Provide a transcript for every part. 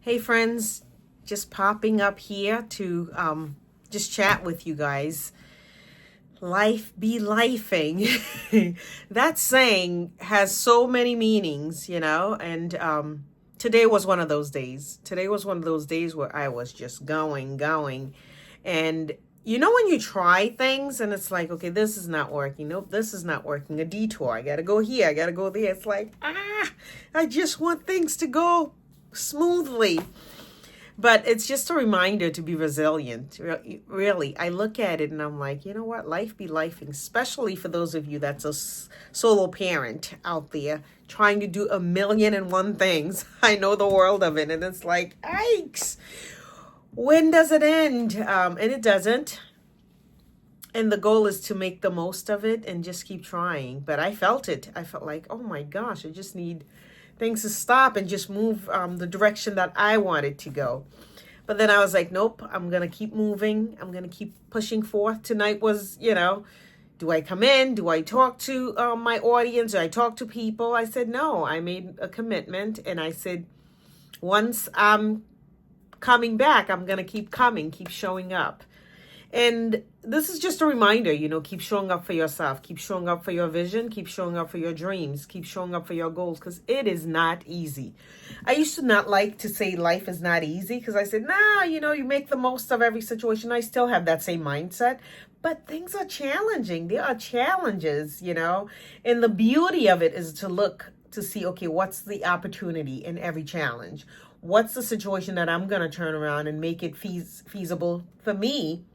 Hey friends, just popping up here to just chat with you guys. Life be lifing. That saying has so many meanings, and today was one of those days. Today was one of those days where I was just going. And when you try things and it's like, okay, this is not working. Nope, this is not working. A detour. I got to go here. I got to go there. It's like, I just want things to go smoothly. But it's just a reminder to be resilient. Really, I look at it and I'm like, you know what? Life be lifing, especially for those of you that's a solo parent out there trying to do a million and one things. I know the world of it. And it's like, yikes. When does it end? And it doesn't. And the goal is to make the most of it and just keep trying. But I felt it. I felt like, oh my gosh, I just need things to stop and just move the direction that I wanted to go. But then I was like, nope, I'm going to keep moving. I'm going to keep pushing forth. Tonight was, do I come in? Do I talk to my audience? Do I talk to people? I said, no, I made a commitment. And I said, once I'm coming back, I'm going to keep coming, keep showing up. And this is just a reminder, keep showing up for yourself, keep showing up for your vision, keep showing up for your dreams, keep showing up for your goals, because it is not easy. I used to not like to say life is not easy because I said, you make the most of every situation. I still have that same mindset, but things are challenging. There are challenges, and the beauty of it is to look to see, okay, what's the opportunity in every challenge? What's the situation that I'm going to turn around and make it feasible for me?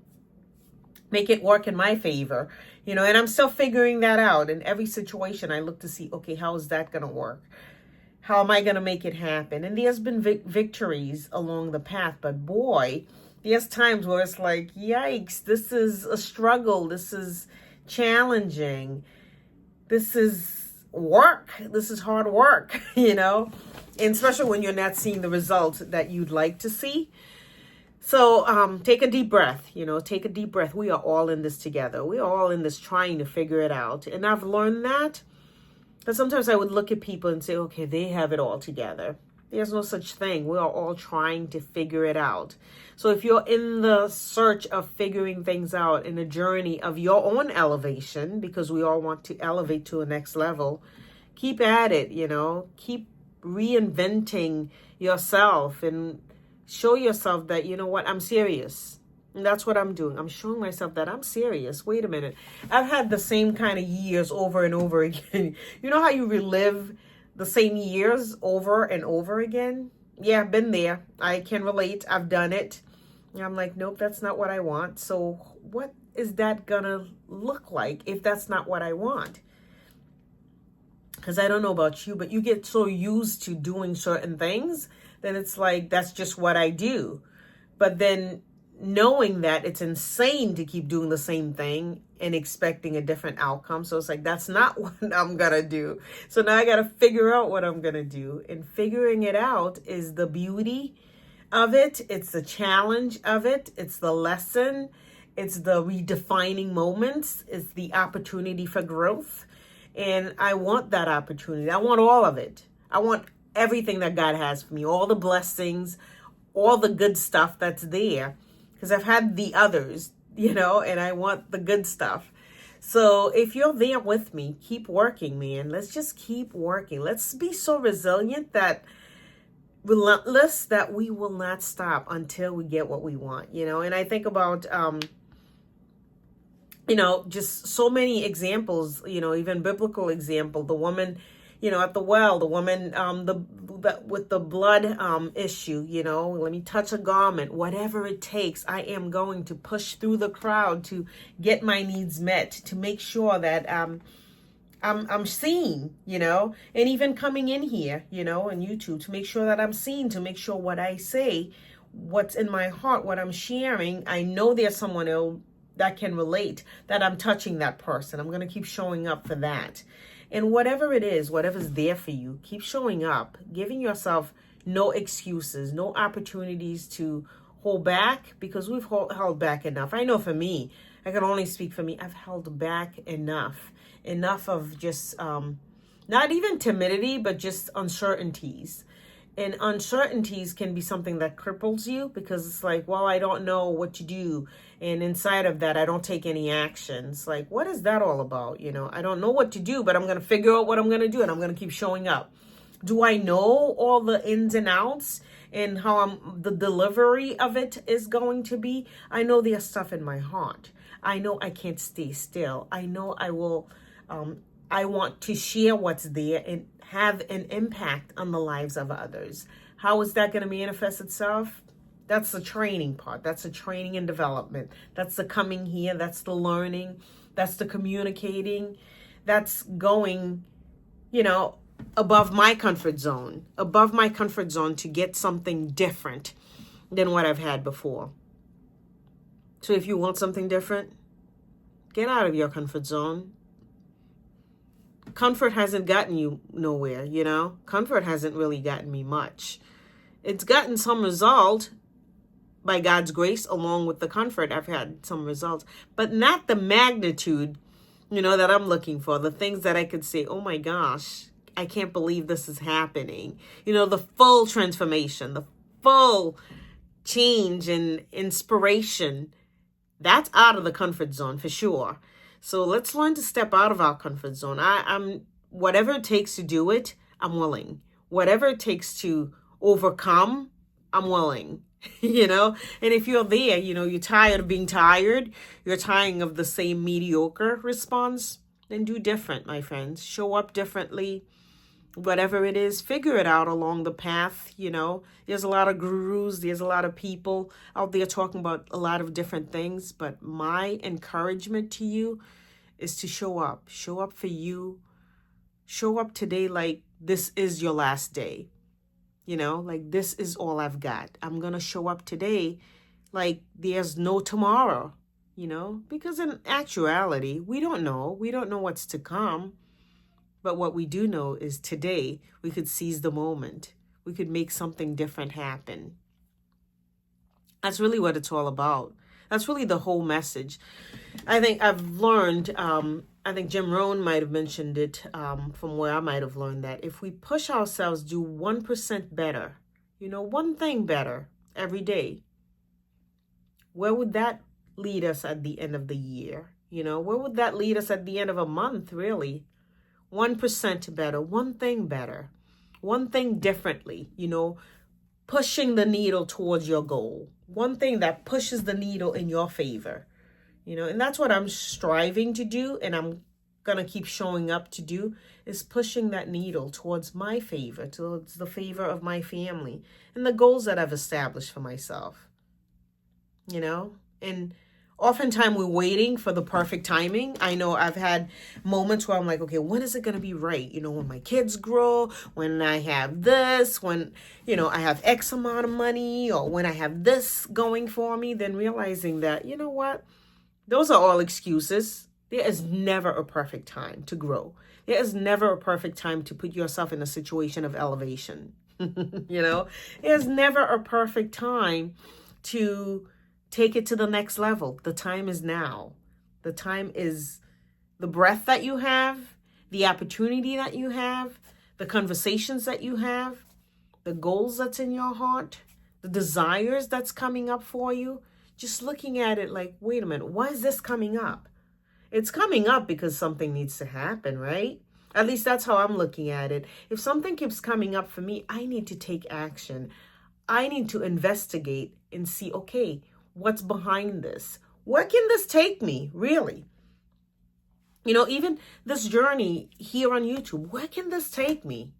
Make it work in my favor, and I'm still figuring that out. In every situation, I look to see, okay, how is that going to work? How am I going to make it happen? And there's been victories along the path, but boy, there's times where it's like, yikes, this is a struggle. This is challenging. This is work. This is hard work, and especially when you're not seeing the results that you'd like to see. So take a deep breath, take a deep breath. We are all in this together. We are all in this trying to figure it out. And I've learned that because sometimes I would look at people and say, okay, they have it all together. There's no such thing. We are all trying to figure it out. So if you're in the search of figuring things out in a journey of your own elevation, because we all want to elevate to a next level, keep at it, keep reinventing yourself and show yourself that, I'm serious. And that's what I'm doing. I'm showing myself that I'm serious. Wait a minute. I've had the same kind of years over and over again. You know how you relive the same years over and over again? Yeah, I've been there. I can relate. I've done it. And I'm like, nope, that's not what I want. So what is that gonna look like if that's not what I want? Because I don't know about you, but you get so used to doing certain things, then it's like, that's just what I do. But then knowing that it's insane to keep doing the same thing and expecting a different outcome. So it's like, that's not what I'm going to do. So now I got to figure out what I'm going to do. And figuring it out is the beauty of it. It's the challenge of it. It's the lesson. It's the redefining moments. It's the opportunity for growth. And I want that opportunity. I want all of it. I want everything that God has for me, all the blessings, all the good stuff that's there. Because I've had the others, and I want the good stuff. So if you're there with me, keep working, man. Let's just keep working. Let's be so resilient that relentless that we will not stop until we get what we want, And I think about just so many examples, even biblical example, the woman, at the well, the woman, with the blood issue, let me touch a garment, whatever it takes. I am going to push through the crowd to get my needs met, to make sure that I'm seen, and even coming in here, on YouTube, to make sure that I'm seen, to make sure what I say, what's in my heart, what I'm sharing, I know there's someone else that can relate, that I'm touching that person. I'm going to keep showing up for that. And whatever it is, whatever's there for you, keep showing up, giving yourself no excuses, no opportunities to hold back, because we've held back enough. I know for me, I can only speak for me. I've held back enough of just not even timidity, but just uncertainties. And uncertainties can be something that cripples you because it's like, well, I don't know what to do. And inside of that, I don't take any actions. Like, what is that all about? I don't know what to do, but I'm going to figure out what I'm going to do and I'm going to keep showing up. Do I know all the ins and outs and how the delivery of it is going to be? I know there's stuff in my heart. I know I can't stay still. I know I will, I want to share what's there and have an impact on the lives of others. How is that going to manifest itself? That's the training part. That's the training and development. That's the coming here. That's the learning. That's the communicating. That's going, above my comfort zone to get something different than what I've had before. So if you want something different, get out of your comfort zone. Comfort hasn't gotten you nowhere, Comfort hasn't really gotten me much. It's gotten some result by God's grace. Along with the comfort, I've had some results, but not the magnitude, that I'm looking for. The things that I could say, oh my gosh, I can't believe this is happening. The full transformation, the full change and inspiration. That's out of the comfort zone for sure. So let's learn to step out of our comfort zone. I'm whatever it takes to do it, I'm willing. Whatever it takes to overcome, I'm willing. And if you're there, you're tired of being tired, you're tired of the same mediocre response, then do different, my friends. Show up differently. Whatever it is, figure it out along the path. There's a lot of gurus, there's a lot of people out there talking about a lot of different things, but my encouragement to you is to show up for you. Show up today like this is your last day. Like this is all I've got. I'm going to show up today like there's no tomorrow, because in actuality, we don't know what's to come. But what we do know is today we could seize the moment. We could make something different happen. That's really what it's all about. That's really the whole message. I think I've learned, I think Jim Rohn might have mentioned it from where I might have learned that if we push ourselves, do 1% better, one thing better every day, where would that lead us at the end of the year? Where would that lead us at the end of a month, really? 1% better, one thing better, one thing differently, pushing the needle towards your goal, one thing that pushes the needle in your favor, and that's what I'm striving to do. And I'm going to keep showing up to do is pushing that needle towards my favor, towards the favor of my family and the goals that I've established for myself, and oftentimes we're waiting for the perfect timing. I know I've had moments where I'm like, okay, when is it going to be right? When my kids grow, when I have this, when, I have X amount of money, or when I have this going for me, then realizing that, what? Those are all excuses. There is never a perfect time to grow. There is never a perfect time to put yourself in a situation of elevation. There's never a perfect time to take it to the next level. The time is now. The time is the breath that you have, the opportunity that you have, the conversations that you have, the goals that's in your heart, the desires that's coming up for you. Just looking at it like, wait a minute, why is this coming up? It's coming up because something needs to happen, right? At least that's how I'm looking at it. If something keeps coming up for me, I need to take action. I need to investigate and see, okay, what's behind this? Where can this take me, really? Even this journey here on YouTube, where can this take me?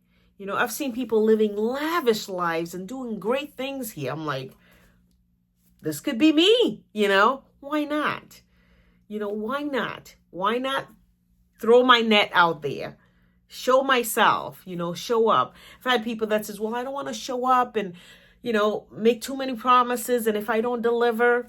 I've seen people living lavish lives and doing great things here. I'm like, this could be me, why not? Why not? Why not throw my net out there? Show myself, show up. I've had people that says, well, I don't want to show up and, make too many promises. And if I don't deliver,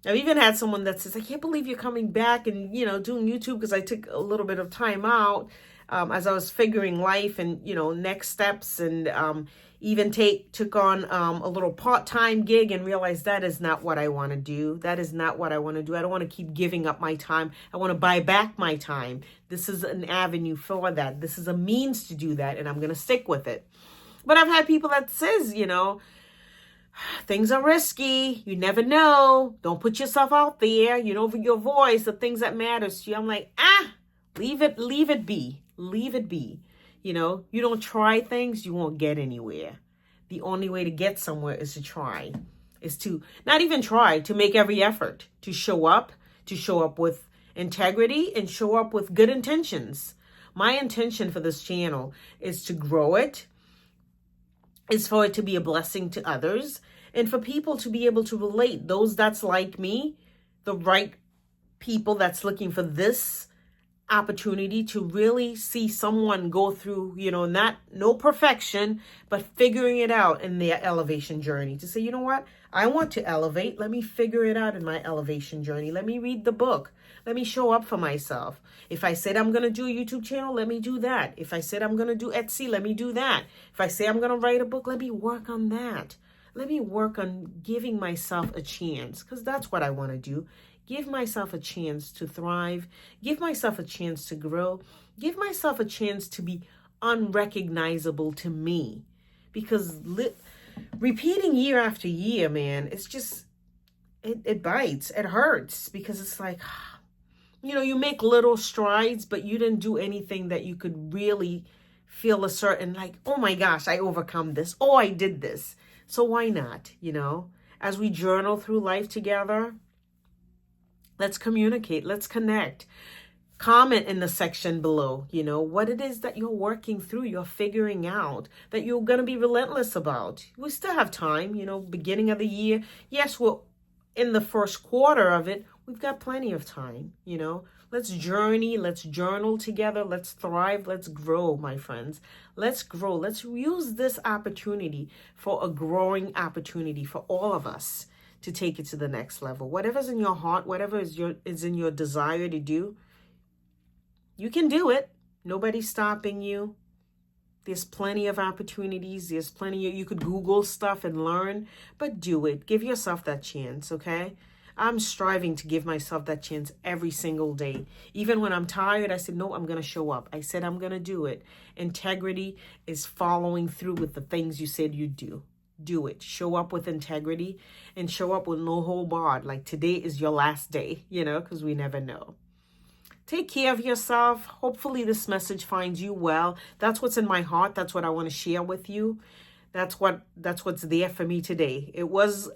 I've even had someone that says, I can't believe you're coming back and, doing YouTube, because I took a little bit of time out as I was figuring life and, next steps, and even took on a little part-time gig and realized that is not what I want to do. That is not what I want to do. I don't want to keep giving up my time. I want to buy back my time. This is an avenue for that. This is a means to do that, and I'm going to stick with it. But I've had people that says, you know, things are risky. You never know. Don't put yourself out there. You know, your voice, the things that matters to you. I'm like, leave it be. Leave it be. You know, you don't try things, you won't get anywhere. The only way to get somewhere is to try, is to not even try, to make every effort to show up with integrity and show up with good intentions. My intention for this channel is to grow it, is for it to be a blessing to others, and for people to be able to relate. Those that's like me, the right people that's looking for this opportunity to really see someone go through, you know, no perfection, but figuring it out in their elevation journey. To say, you know what? I want to elevate. Let me figure it out in my elevation journey. Let me read the book. Let me show up for myself. If I said I'm going to do a YouTube channel, let me do that. If I said I'm going to do Etsy, let me do that. If I say I'm going to write a book, let me work on that. Let me work on giving myself a chance, because that's what I want to do. Give myself a chance to thrive. Give myself a chance to grow. Give myself a chance to be unrecognizable to me. Because repeating year after year, man, it's just, it bites. It hurts, because it's like, you know, you make little strides, but you didn't do anything that you could really feel a certain, like, oh my gosh, I overcome this. Oh, I did this. So why not, you know? As we journal through life together, let's communicate. Let's connect. Comment in the section below, you know, what it is that you're working through, you're figuring out, that you're going to be relentless about. We still have time, you know, beginning of the year. Yes, we're in the first quarter of it. We've got plenty of time, you know. Let's journey. Let's journal together. Let's thrive. Let's grow, my friends. Let's grow. Let's use this opportunity for a growing opportunity for all of us to take it to the next level. Whatever's in your heart, whatever is in your desire to do, you can do it. Nobody's stopping you. There's plenty of opportunities. There's plenty you could Google stuff and learn, but do it. Give yourself that chance, okay? I'm striving to give myself that chance every single day. Even when I'm tired, I said, no, I'm going to show up. I said, I'm going to do it. Integrity is following through with the things you said you'd do. Do it. Show up with integrity and show up with no hold barred. Like today is your last day, you know, because we never know. Take care of yourself. Hopefully this message finds you well. That's what's in my heart. That's what I want to share with you. That's what's there for me today. It was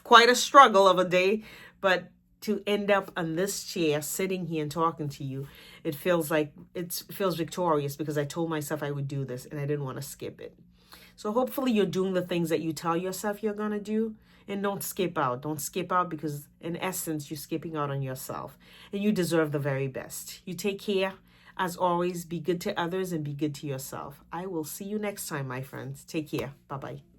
quite a struggle of a day, but to end up on this chair, sitting here and talking to you, it feels victorious, because I told myself I would do this and I didn't want to skip it. So hopefully you're doing the things that you tell yourself you're going to do, and don't skip out. Don't skip out, because in essence, you're skipping out on yourself, and you deserve the very best. You take care. As always, be good to others and be good to yourself. I will see you next time, my friends. Take care. Bye-bye.